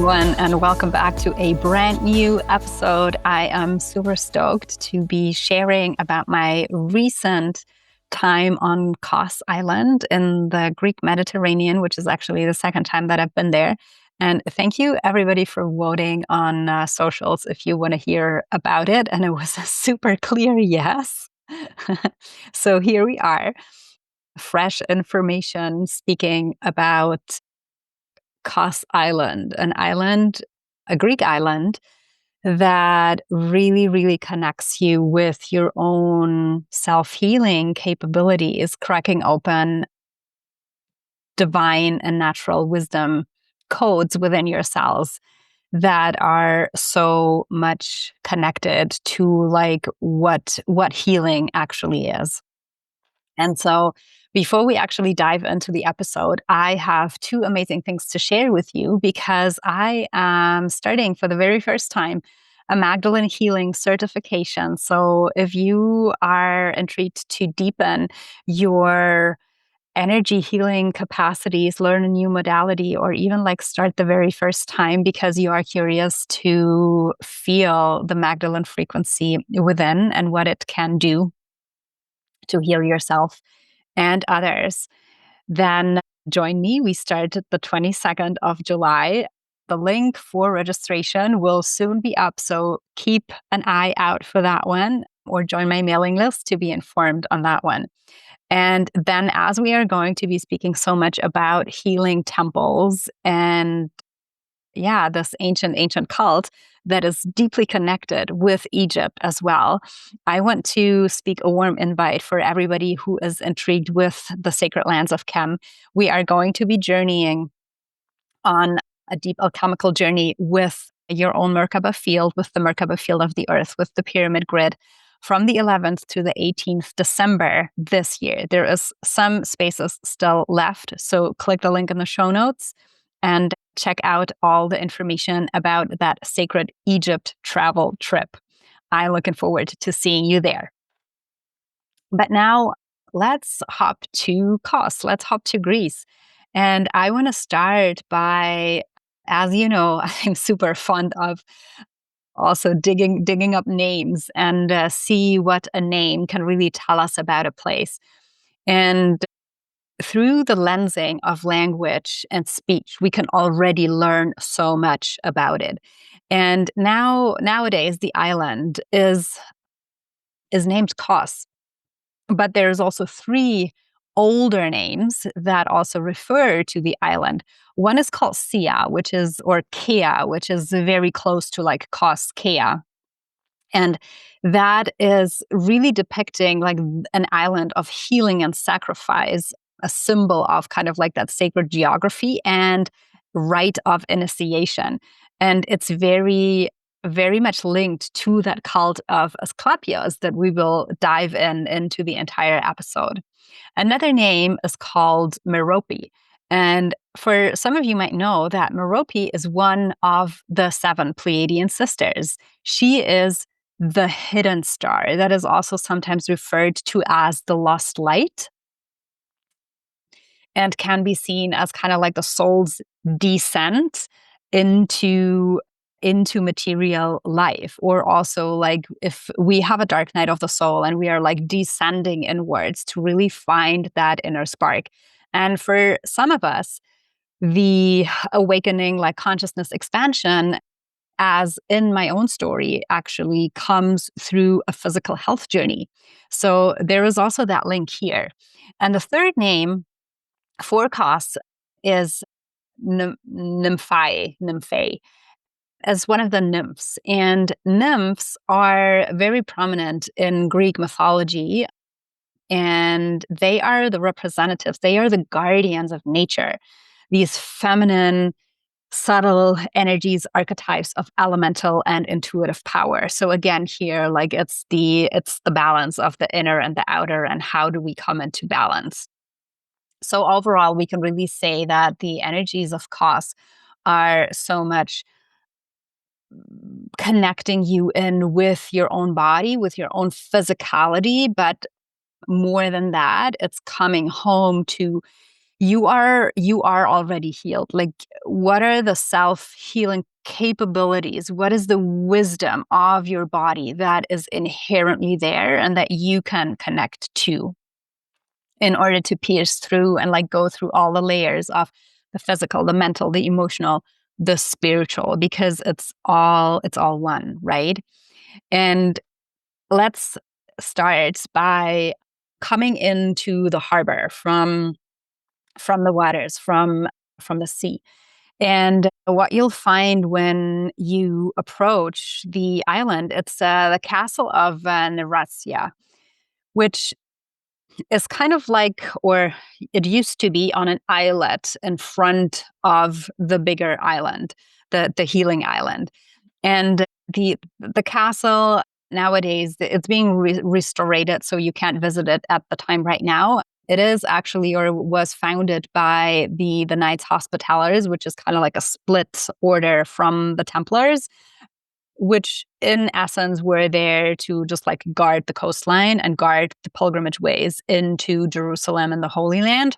everyone, and welcome back to a brand new episode. I am super stoked to be sharing about my recent time on Kos Island in the Greek Mediterranean, which is actually the second time that I've been there. And thank you, everybody, for voting on socials if you want to hear about it. And it was a super clear yes. So here we are, fresh information speaking about Kos Island, a Greek island that really, really connects you with your own self-healing capabilities, cracking open divine and natural wisdom codes within your cells that are so much connected to like what healing actually is. And so before we actually dive into the episode, I have two amazing things to share with you because I am starting for the very first time a Magdalene Healing certification. So if you are intrigued to deepen your energy healing capacities, learn a new modality, or even like start the very first time because you are curious to feel the Magdalene frequency within and what it can do to heal yourself and others, then join me. We start the 22nd of July. The link for registration will soon be up, so keep an eye out for that one or join my mailing list to be informed on that one. And then, as we are going to be speaking so much about healing temples and this ancient cult that is deeply connected with Egypt as well, I want to speak a warm invite for everybody who is intrigued with the sacred lands of Chem. We are going to be journeying on a deep alchemical journey with your own Merkaba field, with the Merkaba field of the earth, with the pyramid grid from the 11th to the 18th December this year. There is some spaces still left, so click the link in the show notes and check out all the information about that sacred Egypt travel trip. I'm looking forward to seeing you there. But now let's hop to Kos. Let's hop to Greece. And I want to start by, as you know, I'm super fond of also digging up names and see what a name can really tell us about a place. And through the lensing of language and speech, we can already learn so much about it. And nowadays, the island is named Kos, but there's also three older names that also refer to the island. One is called Sia, or Kea, which is very close to like Kos Kea. And that is really depicting like an island of healing and sacrifice, a symbol of kind of like that sacred geography and rite of initiation. And it's very, very much linked to that cult of Asclepius that we will dive into the entire episode. Another name is called Merope. And for some of you might know that Merope is one of the 7 Pleiadian sisters. She is the hidden star that is also sometimes referred to as the lost light and can be seen as kind of like the soul's descent into material life, or also like if we have a dark night of the soul and we are like descending inwards to really find that inner spark. And for some of us, the awakening, like consciousness expansion, as in my own story, actually comes through a physical health journey. So there is also that link here. And the third name for Kos is Nymphae, as one of the nymphs. And nymphs are very prominent in Greek mythology, and they are the representatives, they are the guardians of nature, these feminine, subtle energies, archetypes of elemental and intuitive power. So again, here, like it's the balance of the inner and the outer, and how do we come into balance? So overall, we can really say that the energies of Kos are so much connecting you in with your own body, with your own physicality, but more than that, it's coming home to you are already healed. Like, what are the self-healing capabilities? What is the wisdom of your body that is inherently there and that you can connect to in order to pierce through and like go through all the layers of the physical, the mental, the emotional, the spiritual, because it's all one, right? And let's start by coming into the harbor from the waters, from the sea. And what you'll find when you approach the island, it's the castle of Nebraska, which is kind of like, or it used to be on an islet in front of the bigger island, the healing island. And the castle nowadays, it's being restored, so you can't visit it at the time right now. It is actually, or was founded by the Knights Hospitallers, which is kind of like a split order from the Templars, which in essence were there to just like guard the coastline and guard the pilgrimage ways into Jerusalem and the Holy Land.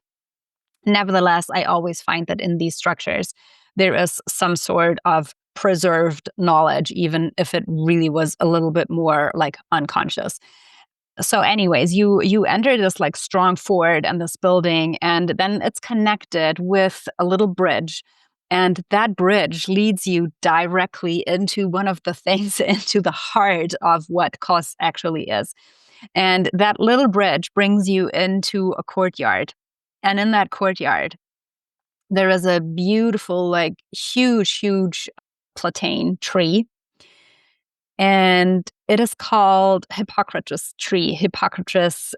Nevertheless, I always find that in these structures, there is some sort of preserved knowledge, even if it really was a little bit more like unconscious. So anyways, you enter this like strong fort and this building, and then it's connected with a little bridge. And that bridge leads you directly into one of the things, into the heart of what Kos actually is. And that little bridge brings you into a courtyard. And in that courtyard, there is a beautiful, like huge platane tree. And it is called Hippocrates tree, Hippocrates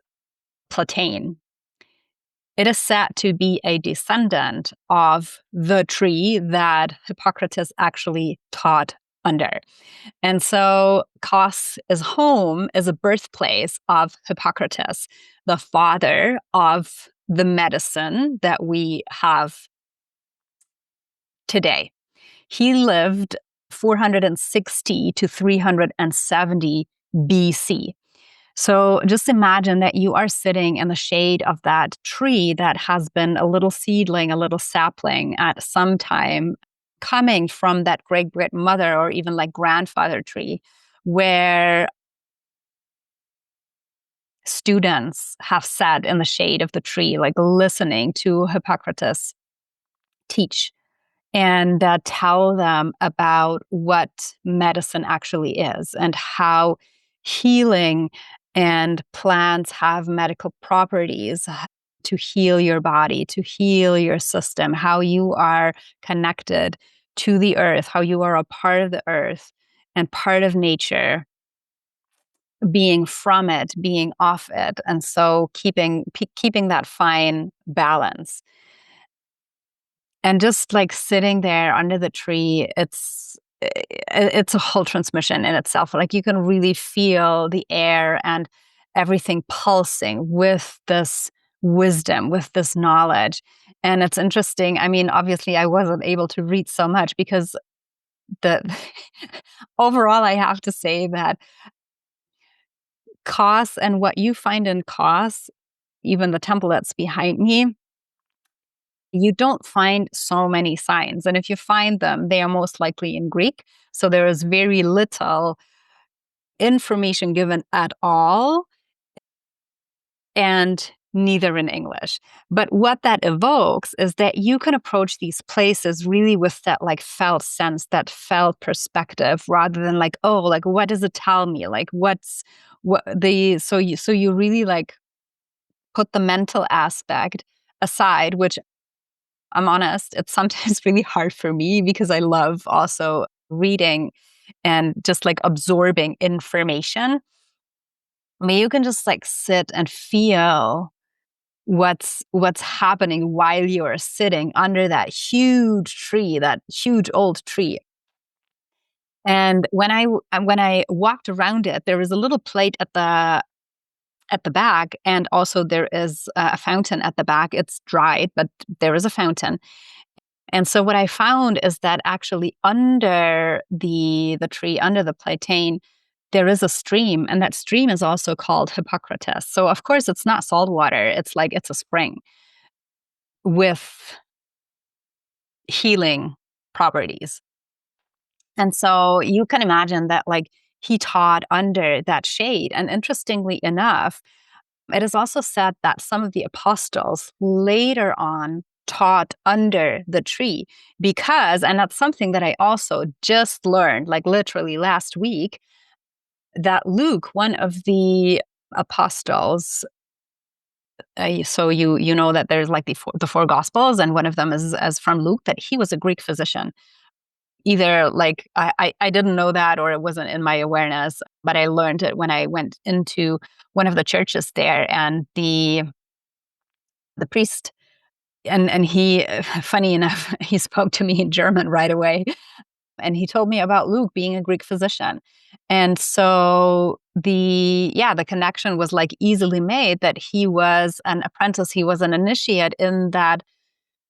platane. It is said to be a descendant of the tree that Hippocrates actually taught under. And so Kos is home, is a birthplace of Hippocrates, the father of the medicine that we have today. He lived 460 to 370 BC. So just imagine that you are sitting in the shade of that tree that has been a little seedling, a little sapling at some time, coming from that great great mother or even like grandfather tree, where students have sat in the shade of the tree, like listening to Hippocrates teach and tell them about what medicine actually is and how healing and plants have medical properties to heal your body, to heal your system, how you are connected to the earth, how you are a part of the earth and part of nature, being from it, being off it, and so keeping that fine balance. And just like sitting there under the tree, it's a whole transmission in itself. Like you can really feel the air and everything pulsing with this wisdom, with this knowledge. And it's interesting. I mean, obviously I wasn't able to read so much because the overall I have to say that Kos and what you find in Kos, even the temple that's behind me, you don't find so many signs. And if you find them, they are most likely in Greek. So there is very little information given at all, and neither in English. But what that evokes is that you can approach these places really with that like felt sense, that felt perspective, rather than like, oh, like what does it tell me? Like so you really like put the mental aspect aside, which I'm honest, it's sometimes really hard for me because I love also reading and just like absorbing information. I mean, you can just like sit and feel what's happening while you're sitting under that huge tree, that huge old tree. And when I walked around it, there was a little plate at the back, and also there is a fountain at the back. It's dried, but there is a fountain. And so what I found is that actually under the tree, under the platane, there is a stream, and that stream is also called Hippocrates. So of course it's not salt water, it's like it's a spring, with healing properties. And so you can imagine that, like, he taught under that shade. And interestingly enough, it is also said that some of the apostles later on taught under the tree because, and that's something that I also just learned, like literally last week, that Luke, one of the apostles, so you know that there's like the four gospels, and one of them is as from Luke, that he was a Greek physician. Either like I didn't know that, or it wasn't in my awareness, but I learned it when I went into one of the churches there, and the priest, and he, funny enough, he spoke to me in German right away, and he told me about Luke being a Greek physician. And so the connection was like easily made, that he was an apprentice, he was an initiate in that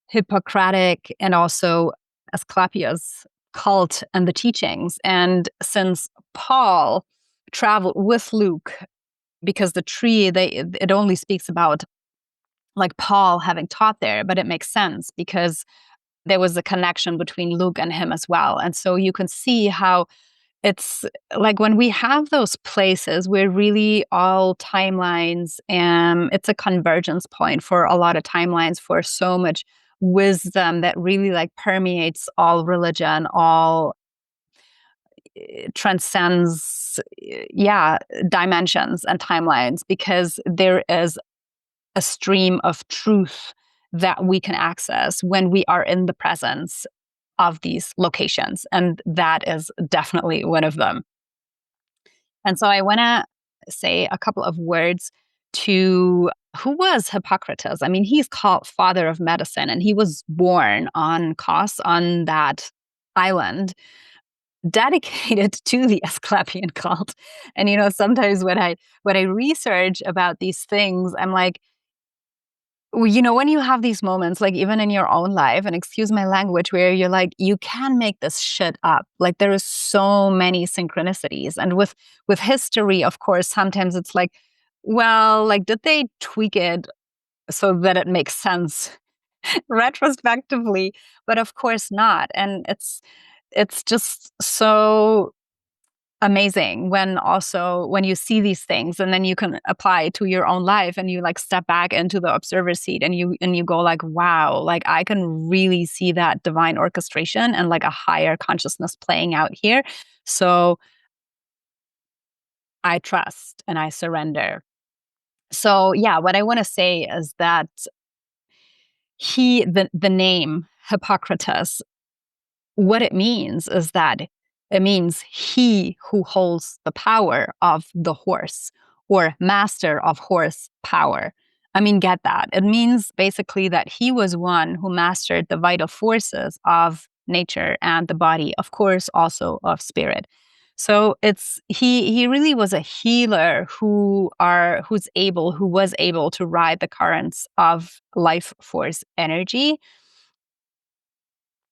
Hippocratic and also Asclepius cult and the teachings. And since Paul traveled with Luke, because the tree, it only speaks about like Paul having taught there, but it makes sense because there was a connection between Luke and him as well. And so you can see how it's like when we have those places where really all timelines, and it's a convergence point for a lot of timelines, for so much wisdom that really like permeates all religion, all transcends, dimensions and timelines, because there is a stream of truth that we can access when we are in the presence of these locations. And that is definitely one of them. And so I want to say a couple of words to who was Hippocrates. I mean, he's called father of medicine, and he was born on Kos, on that island, dedicated to the Asklepeion cult. And sometimes when I research about these things, I'm like, when you have these moments, like even in your own life, and excuse my language, where you're like, you can make this shit up. Like there is so many synchronicities. And with history, of course, sometimes it's like, well, like, did they tweak it so that it makes sense retrospectively? But of course not. And it's just so amazing when you see these things, and then you can apply it to your own life, and you like step back into the observer seat, and you go like, wow, like I can really see that divine orchestration and like a higher consciousness playing out here. So I trust and I surrender. So yeah, what I want to say is that the name Hippocrates, what it means is that it means he who holds the power of the horse, or master of horse power. I mean, get that. It means basically that he was one who mastered the vital forces of nature and the body, of course, also of spirit. So he really was a healer who was able to ride the currents of life force energy,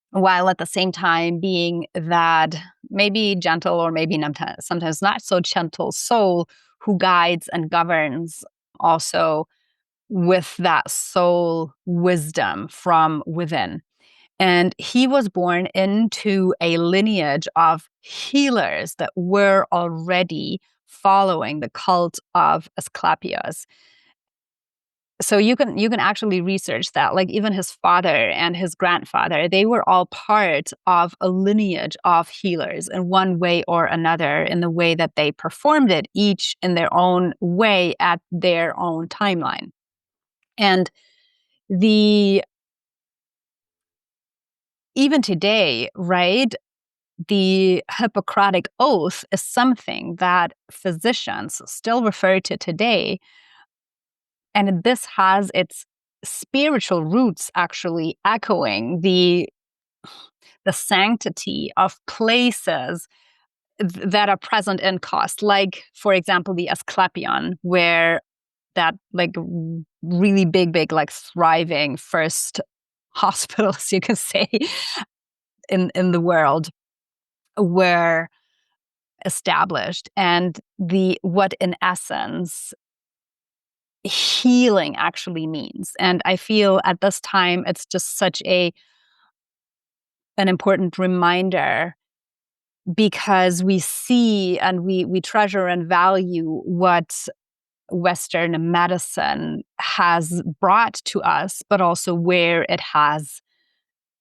while at the same time being that maybe gentle, or maybe sometimes not so gentle soul, who guides and governs also with that soul wisdom from within. And he was born into a lineage of healers that were already following the cult of Asclepius. So you can actually research that. Like even his father and his grandfather, they were all part of a lineage of healers in one way or another, in the way that they performed it, each in their own way at their own timeline. And the even today, right? The Hippocratic Oath is something that physicians still refer to today. And this has its spiritual roots actually echoing the sanctity of places that are present in Kos, like, for example, the Asklepeion, where that like really big, like thriving first hospitals, you can say, in the world were established, and the what in essence healing actually means. And I feel at this time it's just such an important reminder, because we see and we treasure and value what Western medicine has brought to us, but also where it has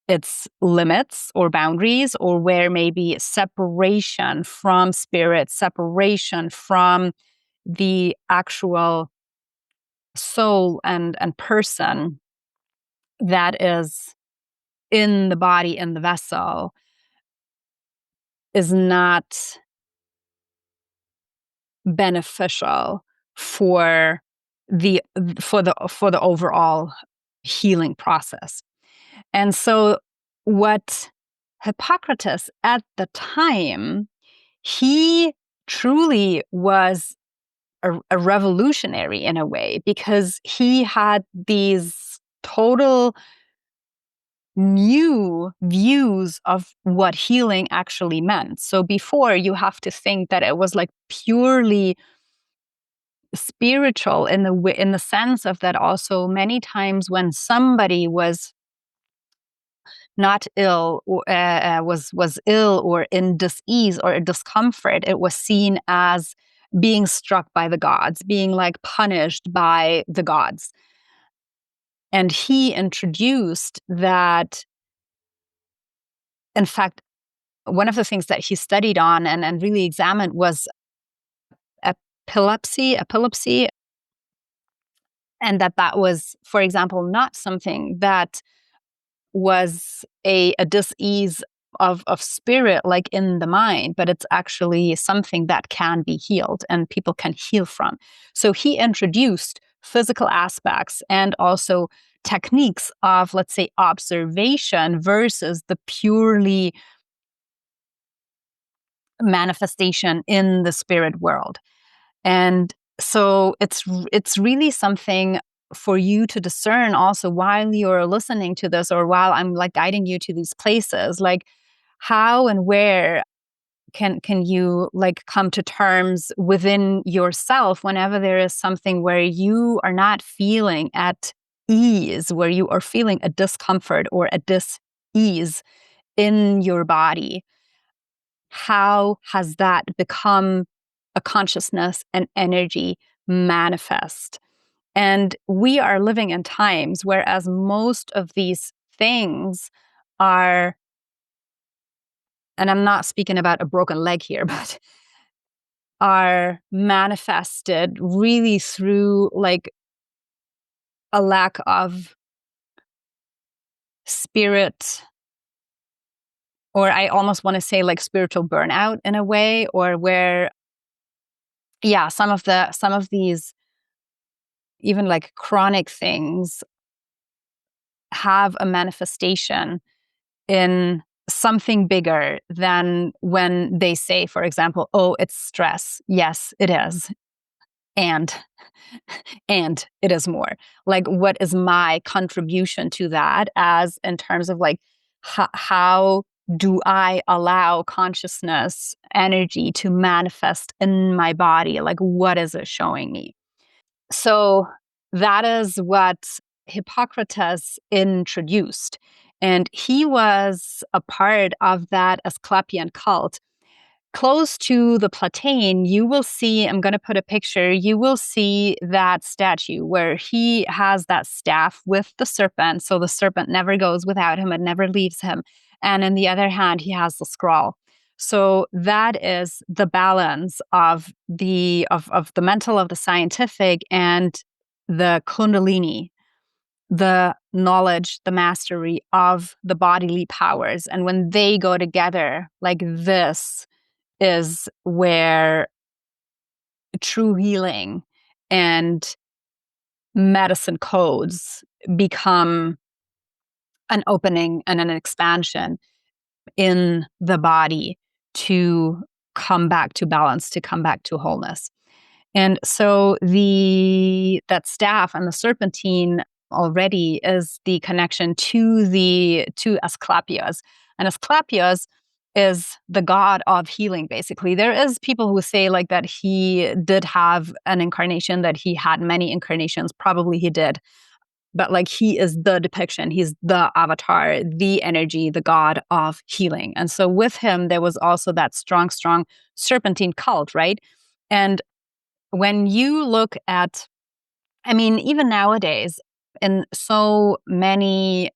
its limits or boundaries, or where maybe separation from spirit, separation from the actual soul and person that is in the body, in the vessel, is not beneficial for the overall healing process. And so what Hippocrates at the time, he truly was a revolutionary in a way, because he had these total new views of what healing actually meant. So before, you have to think that it was like purely spiritual in the sense of that. Also, many times when somebody was not ill, was ill or in dis-ease or discomfort, it was seen as being struck by the gods, being like punished by the gods. And he introduced that, in fact, one of the things that he studied on and really examined was epilepsy, and that was, for example, not something that was a dis-ease of spirit, like in the mind, but it's actually something that can be healed and people can heal from. So he introduced physical aspects and also techniques of, let's say, observation versus the purely manifestation in the spirit world. And so it's really something for you to discern also while you're listening to this, or while I'm like guiding you to these places, like how and where can you like come to terms within yourself whenever there is something where you are not feeling at ease, where you are feeling a discomfort or a dis-ease in your body. How has that become a consciousness and energy manifest? And we are living in times whereas most of these things are, and I'm not speaking about a broken leg here, but are manifested really through like a lack of spirit, or I almost want to say like spiritual burnout in a way, or where, yeah, some of these even like chronic things have a manifestation in something bigger than when they say, for example, oh, it's stress. Yes, it is. And it is more. Like, what is my contribution to that, as in terms of like, how do I allow consciousness energy to manifest in my body? Like, what is it showing me? So that is what Hippocrates introduced. And he was a part of that Asklepeion cult. Close to the Platane, you will see, I'm going to put a picture, you will see that statue where he has that staff with the serpent. So the serpent never goes without him, it never leaves him. And in the other hand, he has the scroll. So that is the balance of the mental, of the scientific, and the kundalini, the knowledge, the mastery of the bodily powers. And when they go together, like this is where true healing and medicine codes become an opening and an expansion in the body to come back to balance, to come back to wholeness. And so that staff and the serpentine already is the connection to Asclepius. And Asclepius is the god of healing, basically. There is people who say like that he did have an incarnation, that he had many incarnations. Probably he did. But like he is the depiction, he's the avatar, the energy, the god of healing. And so with him, there was also that strong, strong serpentine cult, right? And when you look at, I mean, even nowadays, in so many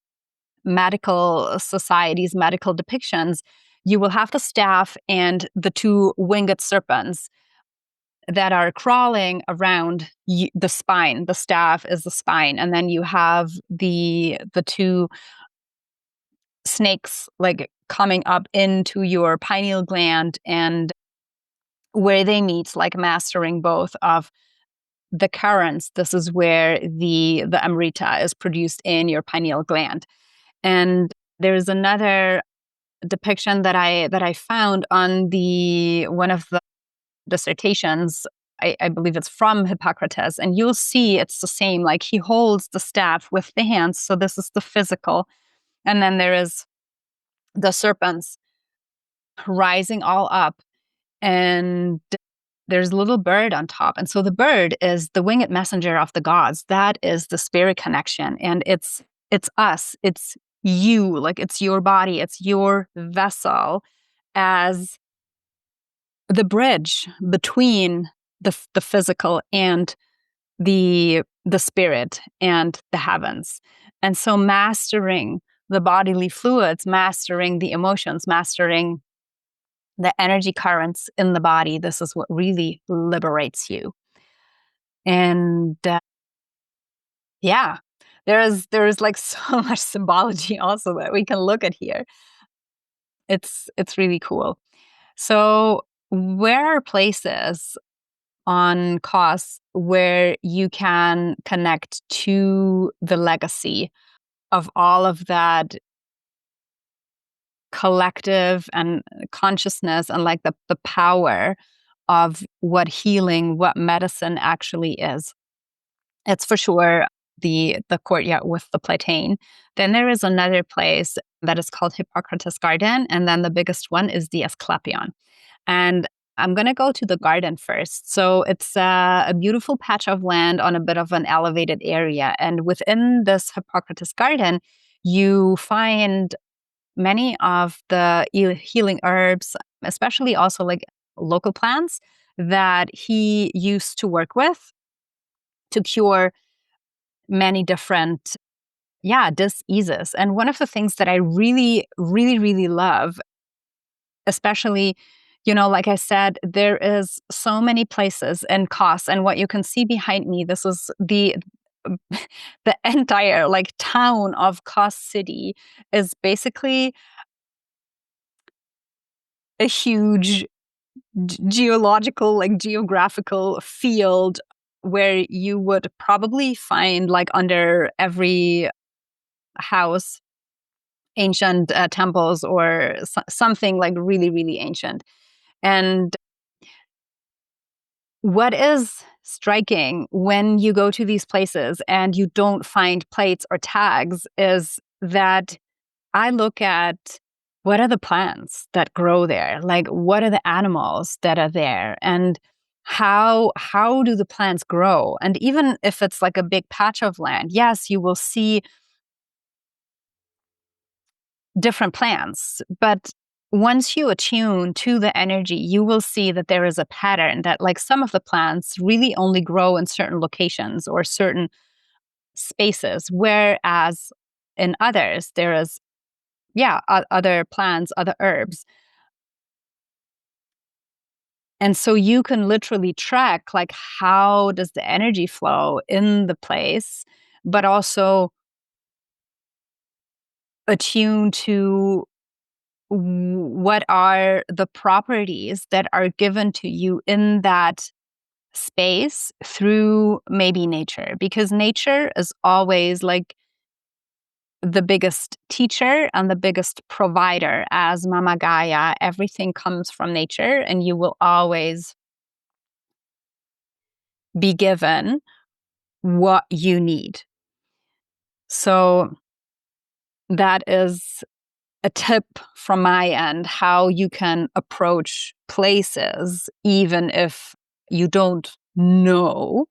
medical societies, medical depictions, you will have the staff and the two winged serpents that are crawling around the spine. The staff is the spine, and then you have the two snakes like coming up into your pineal gland, and where they meet, like mastering both of the currents. This is where the amrita is produced in your pineal gland. And there's another depiction that I found on the one of the dissertations. I believe it's from Hippocrates, and you'll see it's the same. Like he holds the staff with the hands, so this is the physical, and then there is the serpents rising all up, and there's a little bird on top. And so the bird is the winged messenger of the gods. That is the spirit connection. And it's us. It's you. Like it's your body. It's your vessel as the bridge between the physical and the spirit and the heavens. And so mastering the bodily fluids, mastering the emotions, mastering the energy currents in the body, this is what really liberates you. And yeah, there's like so much symbology also that we can look at here. It's really cool. So where are places on Kos where you can connect to the legacy of all of that collective and consciousness, and like the power of what healing, what medicine actually is? It's for sure the courtyard with the platane. Then there is another place that is called Hippocrates Garden, and then the biggest one is the Asklepeion. And I'm going to go to the garden first. So it's a beautiful patch of land on a bit of an elevated area. And within this Hippocrates garden, you find many of the healing herbs, especially also like local plants that he used to work with to cure many different, yeah, diseases. And one of the things that I really, really, really love, especially, like I said, there is so many places in Kos, and what you can see behind me, this is the entire like town of Kos City is basically a huge geological, like geographical field where you would probably find like under every house ancient temples or something like really, really ancient. And what is striking when you go to these places and you don't find plates or tags is that I look at what are the plants that grow there? Like what are the animals that are there? And how do the plants grow? And even if it's like a big patch of land, yes, you will see different plants, but once you attune to the energy, you will see that there is a pattern, that like some of the plants really only grow in certain locations or certain spaces, whereas in others there is, yeah, other plants, other herbs. And so you can literally track like how does the energy flow in the place, but also attune to what are the properties that are given to you in that space through maybe nature, because nature is always like the biggest teacher and the biggest provider. As Mama Gaia, everything comes from nature, and you will always be given what you need. So that is a tip from my end how you can approach places even if you don't know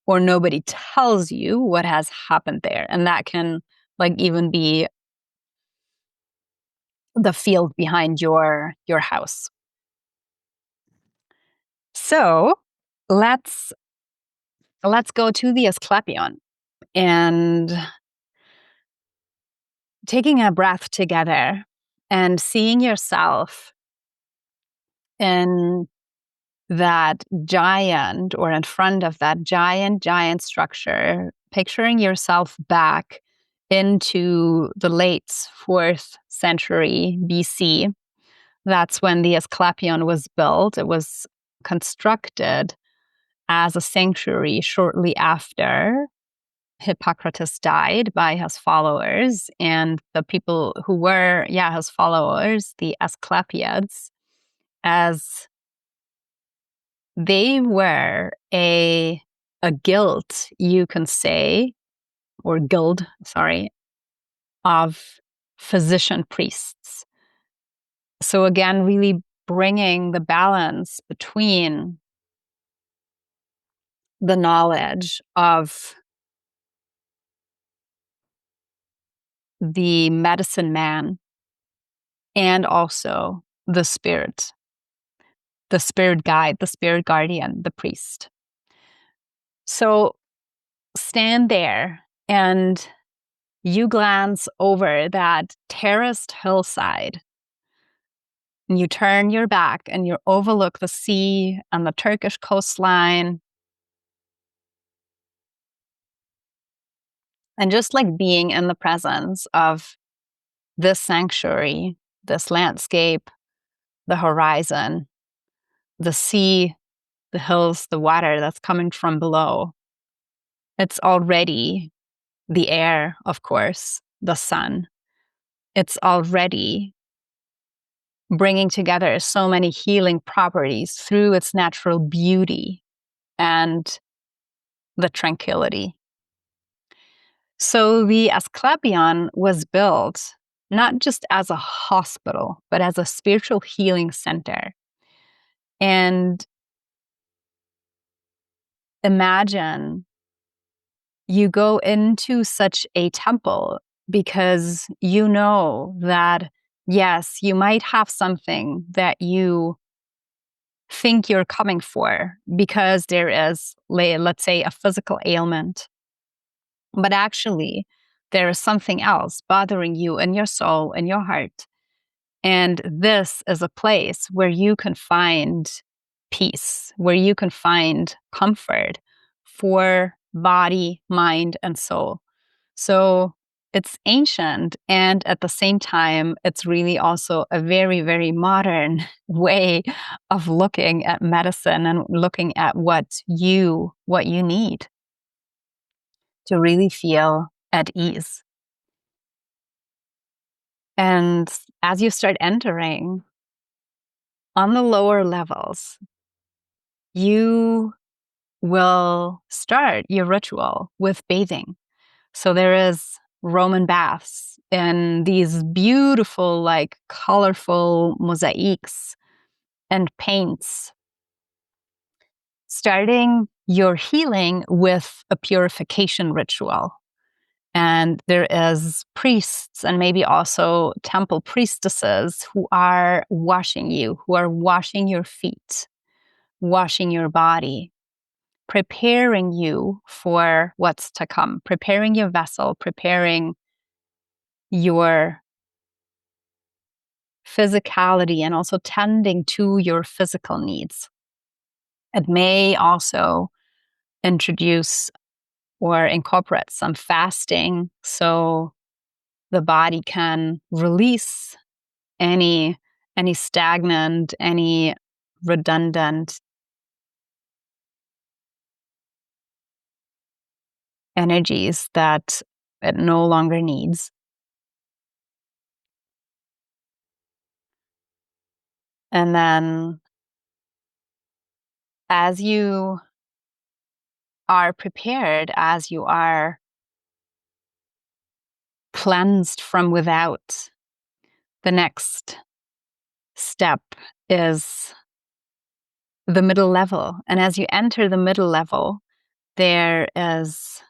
or nobody tells you what has happened there. And that can like even be the field behind your house. So let's go to the Asklepeion and taking a breath together and seeing yourself in that giant or in front of that giant structure, picturing yourself back into the late 4th century BC. That's when the Asklepeion was built. It was constructed as a sanctuary shortly after Hippocrates died by his followers, and the people who were, his followers, the Asclepiads, as they were a guild, you can say, or guild, sorry, of physician priests. So again, really bringing the balance between the knowledge of the medicine man and also the spirit guide, the spirit guardian, the priest. So stand there and you glance over that terraced hillside and you turn your back and you overlook the sea and the Turkish coastline. And just like being in the presence of this sanctuary, this landscape, the horizon, the sea, the hills, the water that's coming from below. It's already the air, of course, the sun. It's already bringing together so many healing properties through its natural beauty and the tranquility. So the Asklepeion was built not just as a hospital, but as a spiritual healing center. And imagine you go into such a temple because you know that, yes, you might have something that you think you're coming for because there is, let's say, a physical ailment. But actually, there is something else bothering you in your soul, in your heart. And this is a place where you can find peace, where you can find comfort for body, mind, and soul. So it's ancient, and at the same time, it's really also a very, very modern way of looking at medicine and looking at what you need to really feel at ease. And as you start entering on the lower levels, you will start your ritual with bathing. So there is Roman baths and these beautiful, like colorful mosaics and paints. Starting your healing with a purification ritual. And there is priests and maybe also temple priestesses who are washing you, who are washing your feet, washing your body, preparing you for what's to come, preparing your vessel, preparing your physicality, and also tending to your physical needs. It may also introduce or incorporate some fasting so the body can release any stagnant, any redundant energies that it no longer needs. And then as you are prepared, as you are cleansed from without, The next step is the middle level. And as you enter the middle level, there is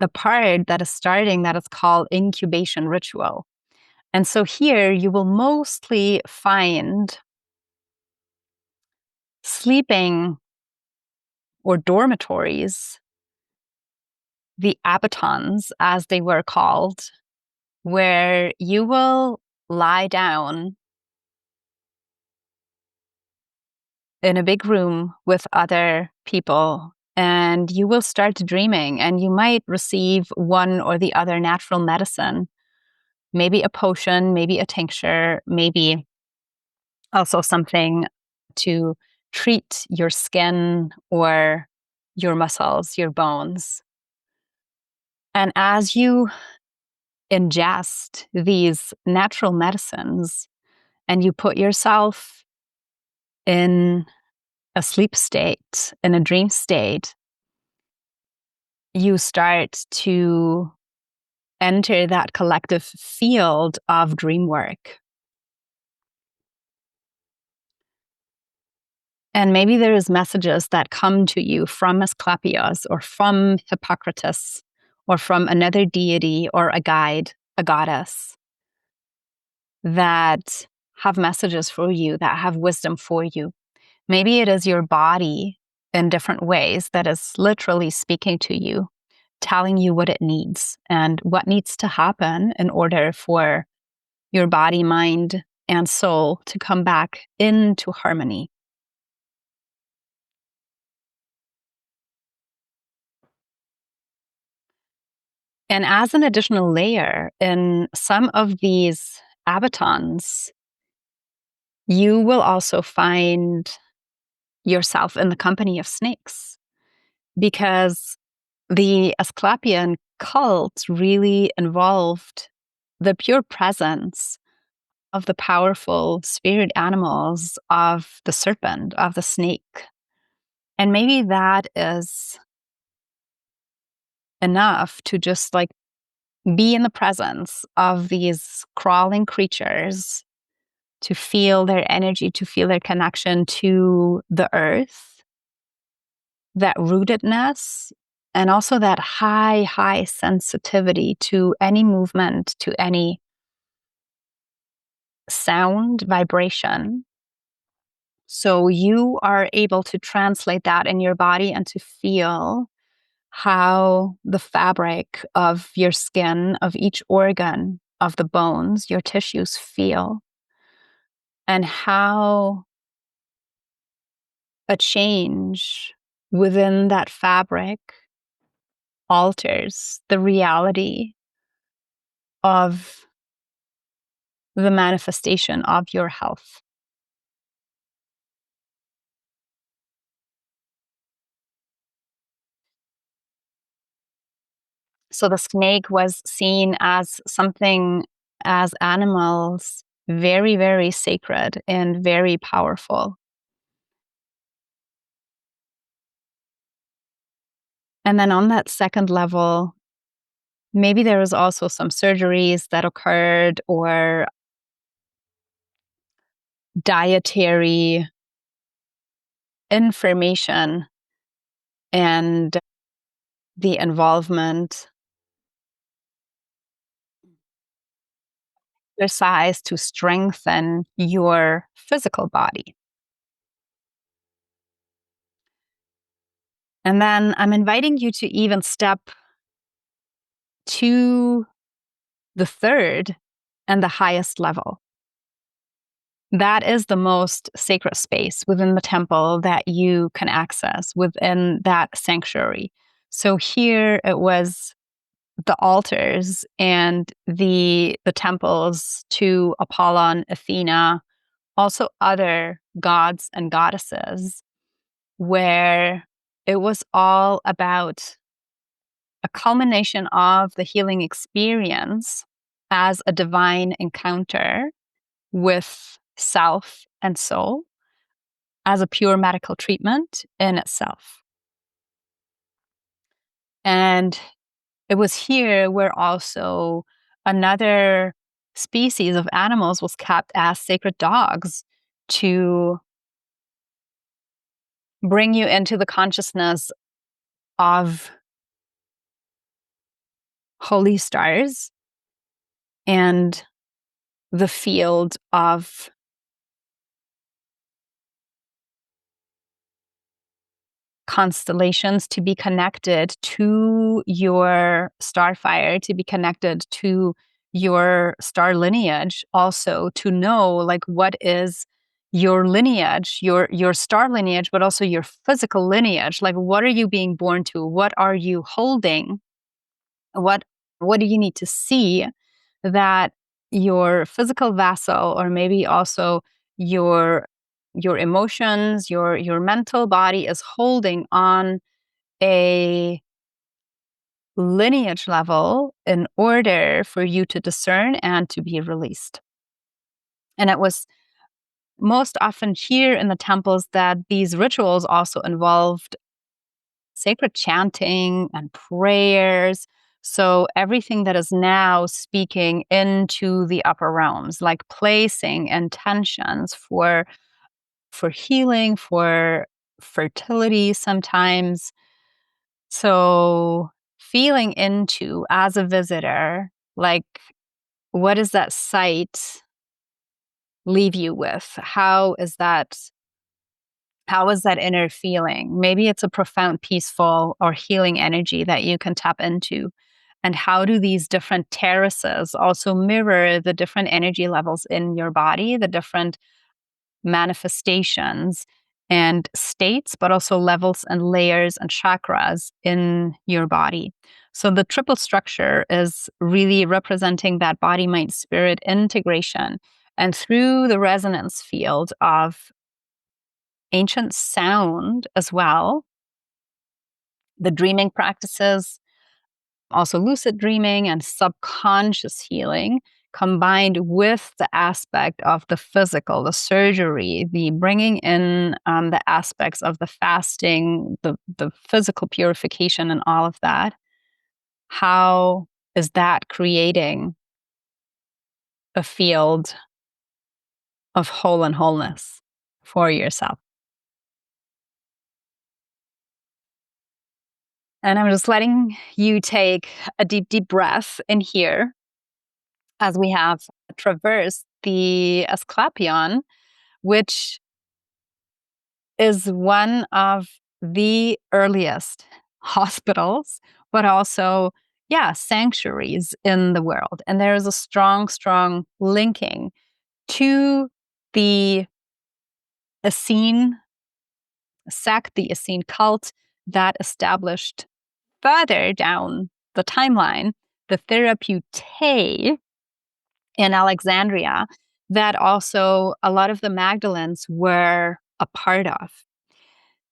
the part that is starting that is called incubation ritual. And so here you will mostly find sleeping or dormitories, the abatons, as they were called, where you will lie down in a big room with other people and you will start dreaming, and you might receive one or the other natural medicine, maybe a potion, maybe a tincture, maybe also something to treat your skin or your muscles, your bones. And as you ingest these natural medicines and you put yourself in a sleep state, in a dream state, you start to enter that collective field of dream work. And maybe there is messages that come to you from Asclepius or from Hippocrates or from another deity or a guide, a goddess, that have messages for you, that have wisdom for you. Maybe it is your body in different ways that is literally speaking to you, telling you what it needs and what needs to happen in order for your body, mind, and soul to come back into harmony. And as an additional layer, in some of these abatons, you will also find yourself in the company of snakes, because the Asklepeion cult really involved the pure presence of the powerful spirit animals of the serpent, of the snake. And maybe that is enough to just like be in the presence of these crawling creatures, to feel their energy, to feel their connection to the earth, that rootedness, and also that high sensitivity to any movement, to any sound, vibration. So you are able to translate that in your body and to feel how the fabric of your skin, of each organ, of the bones, your tissues feel, and how a change within that fabric alters the reality of the manifestation of your health. So the snake was seen as something, as animals, very sacred and very powerful. And then on that second level, maybe there was also some surgeries that occurred or dietary information and the involvement, exercise to strengthen your physical body. And then I'm inviting you to even step to the third and the highest level. That is the most sacred space within the temple that you can access within that sanctuary. So here it was the altars and the temples to Apollon, Athena, also other gods and goddesses, where it was all about a culmination of the healing experience as a divine encounter with self and soul, as a pure medical treatment in itself. And it was here where also another species of animals was kept as sacred dogs to bring you into the consciousness of holy stars and the field of constellations, to be connected to your starfire, to be connected to your star lineage, also to know like what is your lineage, your star lineage, but also your physical lineage. Like, what are you being born to? What are you holding? What what do you need to see that your physical vessel, or maybe also your your emotions, your mental body is holding on a lineage level in order for you to discern and to be released. And it was most often here in the temples that these rituals also involved sacred chanting and prayers. So everything that is now speaking into the upper realms, like placing intentions for healing, for fertility sometimes. So feeling into as a visitor, like, what does that site leave you with? How is that inner feeling? Maybe it's a profound, peaceful, or healing energy that you can tap into. And how do these different terraces also mirror the different energy levels in your body, the different manifestations and states, but also levels and layers and chakras in your body? So the triple structure is really representing that body, mind, spirit integration. And through the resonance field of ancient sound as well, the dreaming practices, also lucid dreaming and subconscious healing, combined with the aspect of the physical, the surgery, the bringing in the aspects of the fasting, the physical purification, and all of that. How is that creating a field of whole and wholeness for yourself? And I'm just letting you take a deep, deep breath in here as we have traversed the Asklepeion, which is one of the earliest hospitals, but also, yeah, sanctuaries in the world. And there is a strong, strong linking to the Essene sect, the Essene cult that established further down the timeline the Therapeutae in Alexandria, that also a lot of the Magdalens were a part of.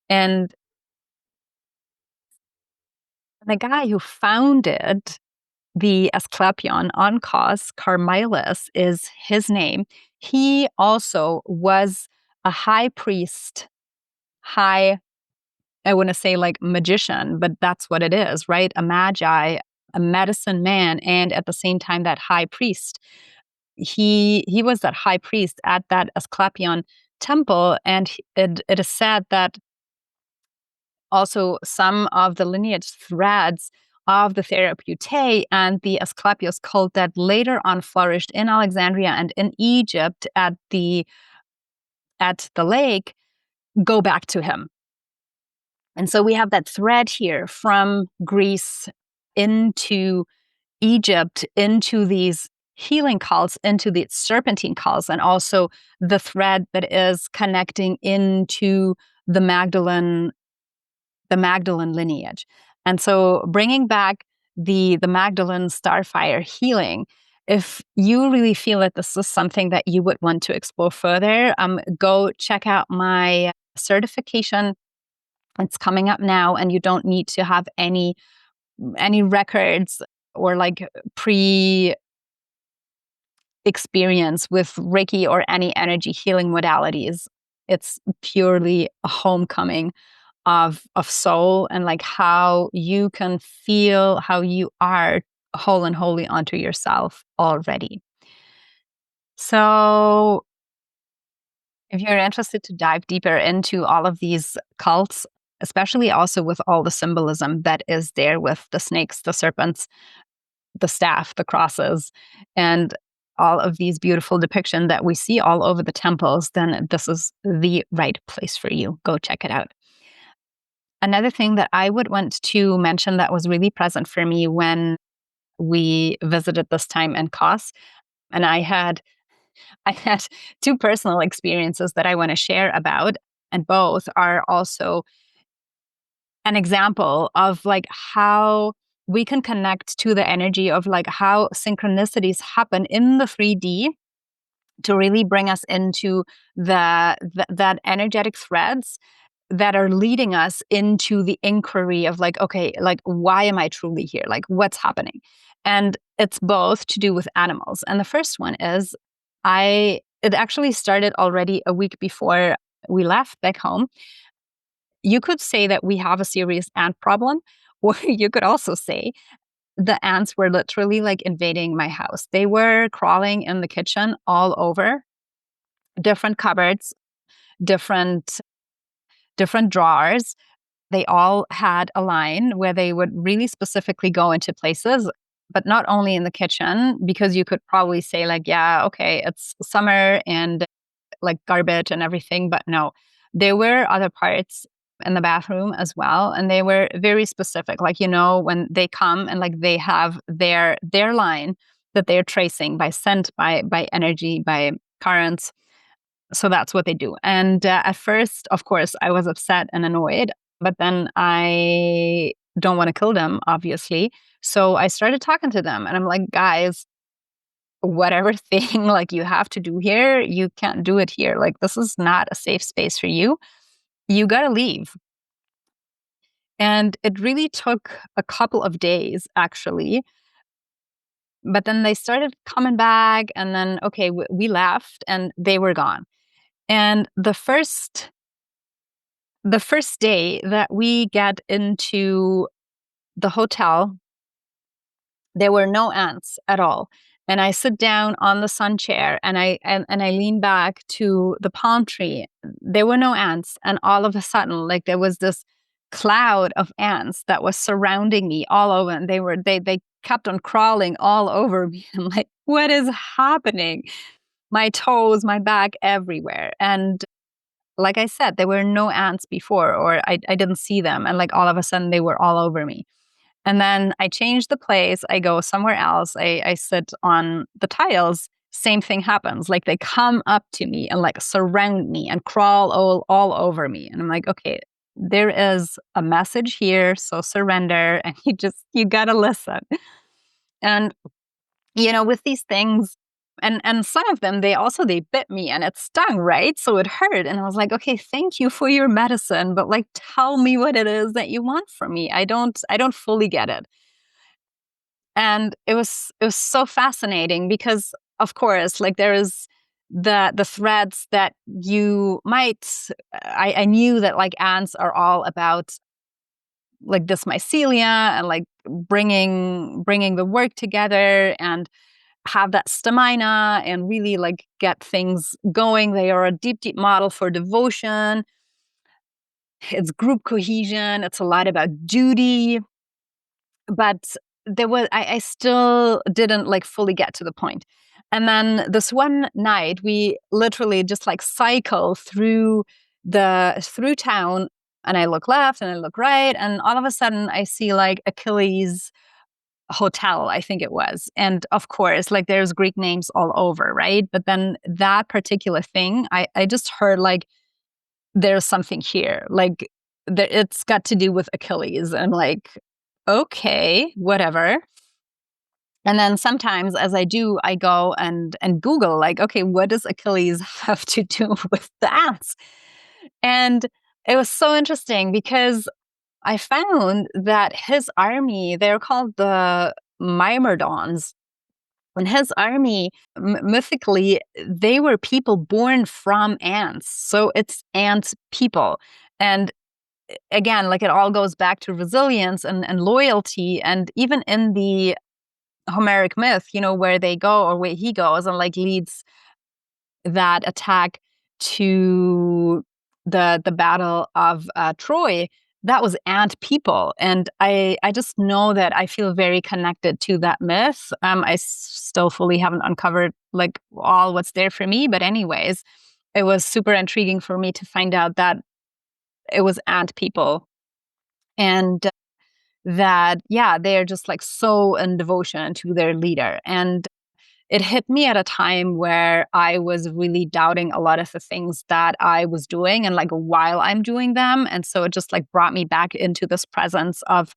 And the guy who founded the Asklepeion on Kos, Carmilus is his name. He also was a high priest, I want to say like magician, but that's what it is, right? A magi, a medicine man, and at the same time, that high priest. He was that high priest at that Asklepeion temple, and it is said that also some of the lineage threads of the Therapeutae and the Asclepius cult that later on flourished in Alexandria and in Egypt at the lake go back to him. And so we have that thread here from Greece into Egypt, into these healing cults, into the serpentine cults, and also the thread that is connecting into the Magdalene lineage. And so bringing back the Magdalene starfire healing, if you really feel that this is something that you would want to explore further, go check out my certification. It's coming up now, and you don't need to have any records or like pre experience with Reiki or any energy healing modalities. It's purely a homecoming of soul, and like how you can feel how you are whole and holy onto yourself already. So if you're interested to dive deeper into all of these cults, especially also with all the symbolism that is there with the snakes, the serpents, the staff, the crosses, and all of these beautiful depictions that we see all over the temples, then this is the right place for you. Go check it out. Another thing that I would want to mention that was really present for me when we visited this time in Kos, and I had two personal experiences that I want to share about, and both are also an example of like how we can connect to the energy of like how synchronicities happen in the 3D to really bring us into that energetic threads that are leading us into the inquiry of like, okay, like why am I truly here? Like what's happening? And it's both to do with animals. And the first one is it actually started already a week before we left back home. You could say that we have a serious ant problem, or you could also say the ants were literally like invading my house. They were crawling in the kitchen all over, different cupboards, different different drawers. They all had a line where they would really specifically go into places, but not only in the kitchen, because you could probably say like, yeah, okay, it's summer and like garbage and everything, but no, there were other parts in the bathroom as well, and they were very specific, like, you know, when they come and like they have their line that they're tracing by scent, by energy, by currents. So that's what they do. And at first, of course, I was upset and annoyed, but then I don't want to kill them, obviously. So I started talking to them, and I'm like, guys, whatever thing like you have to do here, you can't do it here. Like this is not a safe space for you. You got to leave. And it really took a couple of days actually, but then they started coming back, and then okay, we left and they were gone. And the first day that we get into the hotel, there were no ants at all. And I sit down on the sun chair, and I lean back to the palm tree. There were no ants, and all of a sudden, like there was this cloud of ants that was surrounding me all over, and they kept on crawling all over me. I'm like, what is happening? My toes, my back, everywhere. And like I said, there were no ants before, or I didn't see them, and like all of a sudden they were all over me. And then I change the place. I go somewhere else. I sit on the tiles. Same thing happens. Like they come up to me and like surround me and crawl all over me. And I'm like, okay, there is a message here. So surrender. And you got to listen. And, you know, with these things, and some of them, they bit me and it stung, right? So it hurt. And I was like, okay, thank you for your medicine, but like tell me what it is that you want from me. I don't fully get it. And it was so fascinating because of course, like there is the threads that you might I knew that like ants are all about like this mycelia and like bringing the work together and have that stamina and really like get things going. They are a deep model for devotion. It's group cohesion. It's a lot about duty. But I still didn't like fully get to the point. And then this one night, we literally just like cycle through town, and I look left and I look right, and all of a sudden I see like Achilles hotel, I think it was. And of course, like there's Greek names all over, right? But then that particular thing, I just heard like there's something here. Like it's got to do with Achilles. And like, okay, whatever. And then sometimes as I do, I go and Google like, okay, what does Achilles have to do with the ants? And it was so interesting because I found that his army, they're called the Myrmidons. And his army, mythically, they were people born from ants. So it's ant people. And again, like it all goes back to resilience and loyalty. And even in the Homeric myth, where they go or where he goes and like leads that attack to the battle of Troy, that was ant people. And I just know that I feel very connected to that myth. I still fully haven't uncovered like all what's there for me. But anyways, it was super intriguing for me to find out that it was ant people. And that, yeah, they're just like so in devotion to their leader. And it hit me at a time where I was really doubting a lot of the things that I was doing and like while I'm doing them. And so it just like brought me back into this presence of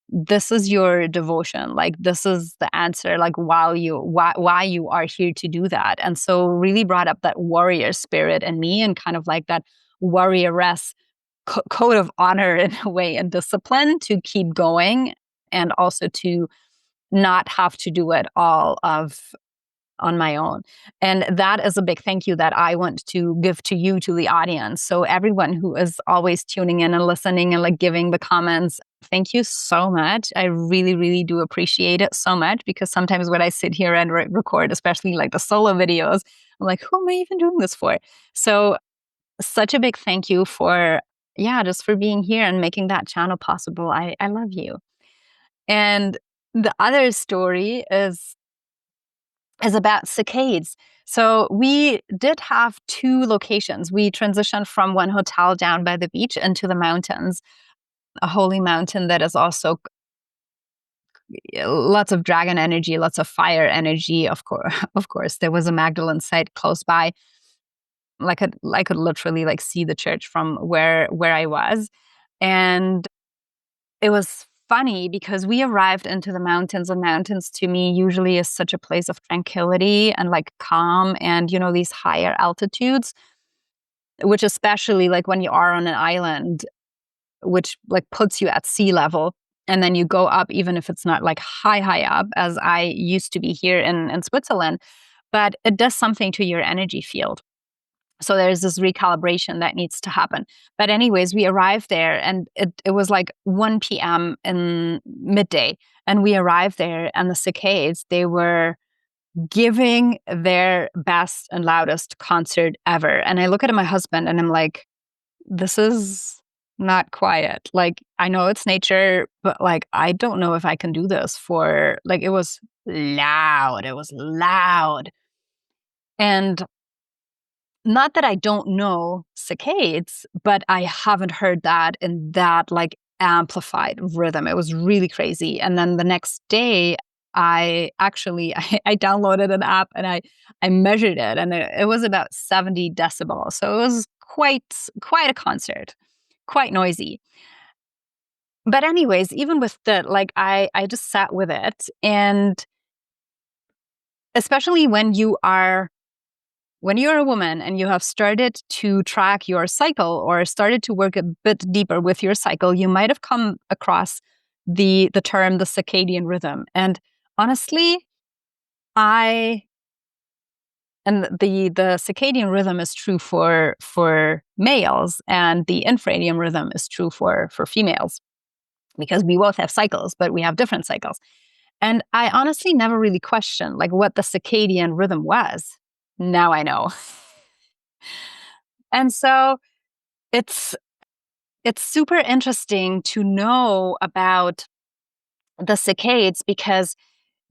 this is your devotion. Like this is the answer, like why you are here to do that. And so really brought up that warrior spirit in me and kind of like that warrioress code of honor in a way and discipline to keep going and also to not have to do it all of on my own. And that is a big thank you that I want to give to you, to the audience. So everyone who is always tuning in and listening and like giving the comments, thank you so much. I really, really do appreciate it so much, because sometimes when I sit here and record, especially like the solo videos, I'm like, who am I even doing this for? So such a big thank you for, yeah, just for being here and making that channel possible. I love you. And the other story is about cicadas. So we did have two locations. We transitioned from one hotel down by the beach into the mountains, a holy mountain that is also lots of dragon energy, lots of fire energy. Of course, there was a Magdalene site close by. Like I could literally like see the church from where I was, and it was funny because we arrived into the mountains, and mountains to me usually is such a place of tranquility and like calm and, these higher altitudes, which especially like when you are on an island, which like puts you at sea level. And then you go up, even if it's not like high up, as I used to be here in Switzerland, but it does something to your energy field. So there's this recalibration that needs to happen. But anyways, we arrived there and it was like 1 p.m. in midday. And we arrived there and the cicadas, they were giving their best and loudest concert ever. And I look at my husband and I'm like, this is not quiet. Like, I know it's nature, but like, I don't know if I can do this for, like, it was loud. It was loud. And not that I don't know cicadas, but I haven't heard that in that like amplified rhythm. It was really crazy. And then the next day, I actually I downloaded an app and I measured it, and it was about 70 decibels. So it was quite a concert, quite noisy. But anyways, even with that, like I just sat with it, and especially when you're a woman and you have started to track your cycle or started to work a bit deeper with your cycle, you might have come across the term the circadian rhythm. And honestly, the circadian rhythm is true for males, and the infradian rhythm is true for females, because we both have cycles, but we have different cycles. And I honestly never really questioned like what the circadian rhythm was. Now I know. And so it's super interesting to know about the cicadas, because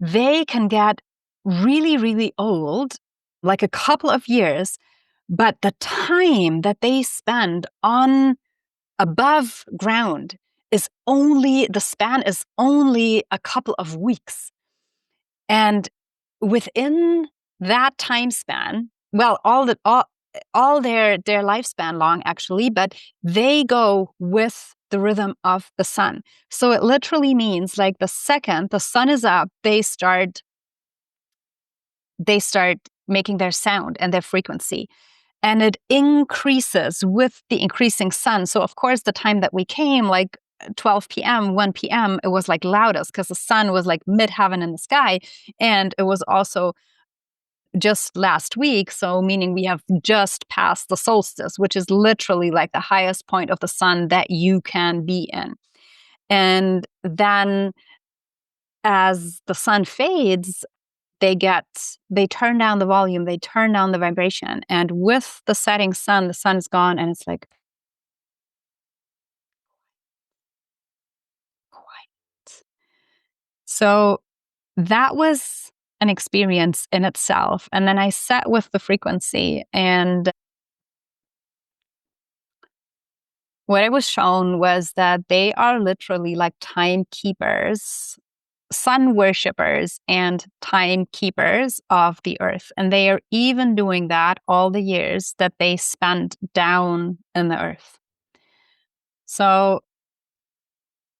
they can get really, really old, like a couple of years, but the time that they spend on above ground the span is only a couple of weeks. And within that time span, well, all their lifespan long actually, but they go with the rhythm of the sun. So it literally means like the second the sun is up, they start making their sound and their frequency. And it increases with the increasing sun. So of course, the time that we came, like 12 p.m., 1 p.m., it was like loudest because the sun was like mid-heaven in the sky. And it was also just last week. So, meaning we have just passed the solstice, which is literally like the highest point of the sun that you can be in. And then as the sun fades, they turn down the volume, they turn down the vibration. And with the setting sun, the sun is gone and it's like quiet. So that was an experience in itself. And then I sat with the frequency, and what I was shown was that they are literally like timekeepers, sun worshippers, and timekeepers of the earth. And they are even doing that all the years that they spent down in the earth. So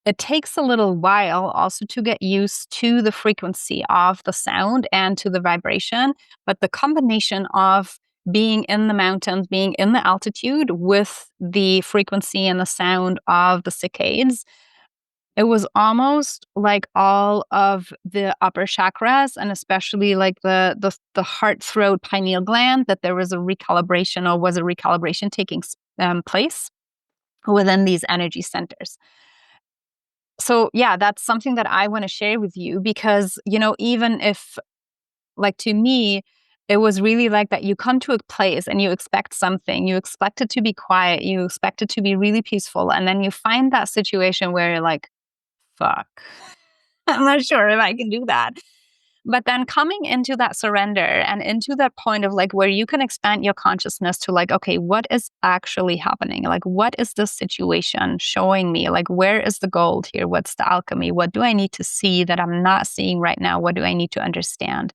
it takes a little while also to get used to the frequency of the sound and to the vibration, but the combination of being in the mountains, being in the altitude with the frequency and the sound of the cicadas, it was almost like all of the upper chakras, and especially like the heart, throat, pineal gland, that there was a recalibration or was a recalibration taking place within these energy centers. So yeah, that's something that I want to share with you because, even if, like, to me, it was really like that you come to a place and you expect something, you expect it to be quiet, you expect it to be really peaceful. And then you find that situation where you're like, fuck, I'm not sure if I can do that. But then coming into that surrender and into that point of like where you can expand your consciousness to like, okay, what is actually happening? Like, what is this situation showing me? Like, where is the gold here? What's the alchemy? What do I need to see that I'm not seeing right now? What do I need to understand?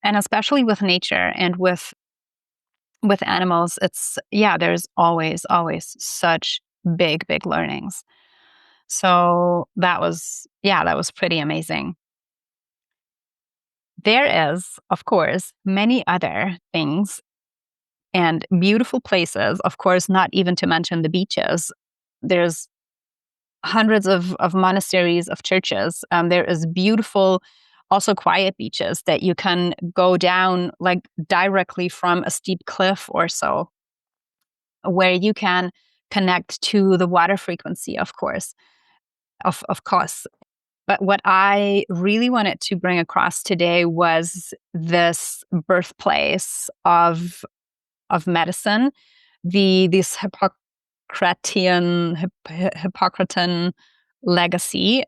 And especially with nature and with animals, there's always such big learnings. So that was pretty amazing. There is, of course, many other things and beautiful places, of course, not even to mention the beaches. There's hundreds of monasteries, of churches. There is beautiful, also quiet beaches that you can go down like directly from a steep cliff or so, where you can connect to the water frequency, of course, of course. But what I really wanted to bring across today was this birthplace of medicine, this Hippocratean legacy,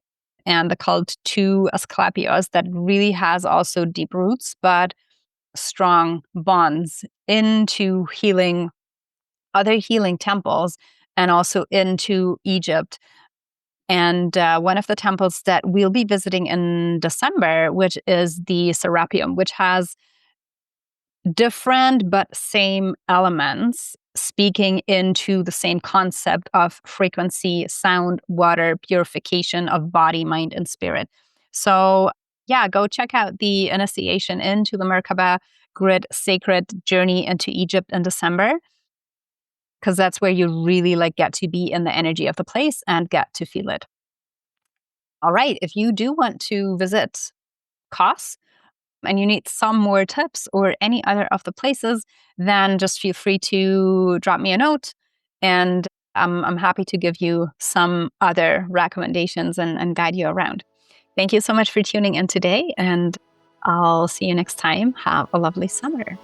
and the cult to Asclepius that really has also deep roots, but strong bonds into healing, other healing temples, and also into Egypt. And one of the temples that we'll be visiting in December, which is the Serapeum, which has different but same elements speaking into the same concept of frequency, sound, water, purification of body, mind, and spirit. So yeah, go check out the initiation into the Merkaba Grid Sacred Journey into Egypt in December, because that's where you really like get to be in the energy of the place and get to feel it. All right, if you do want to visit Kos and you need some more tips or any other of the places, then just feel free to drop me a note, and I'm happy to give you some other recommendations and guide you around. Thank you so much for tuning in today, and I'll see you next time. Have a lovely summer.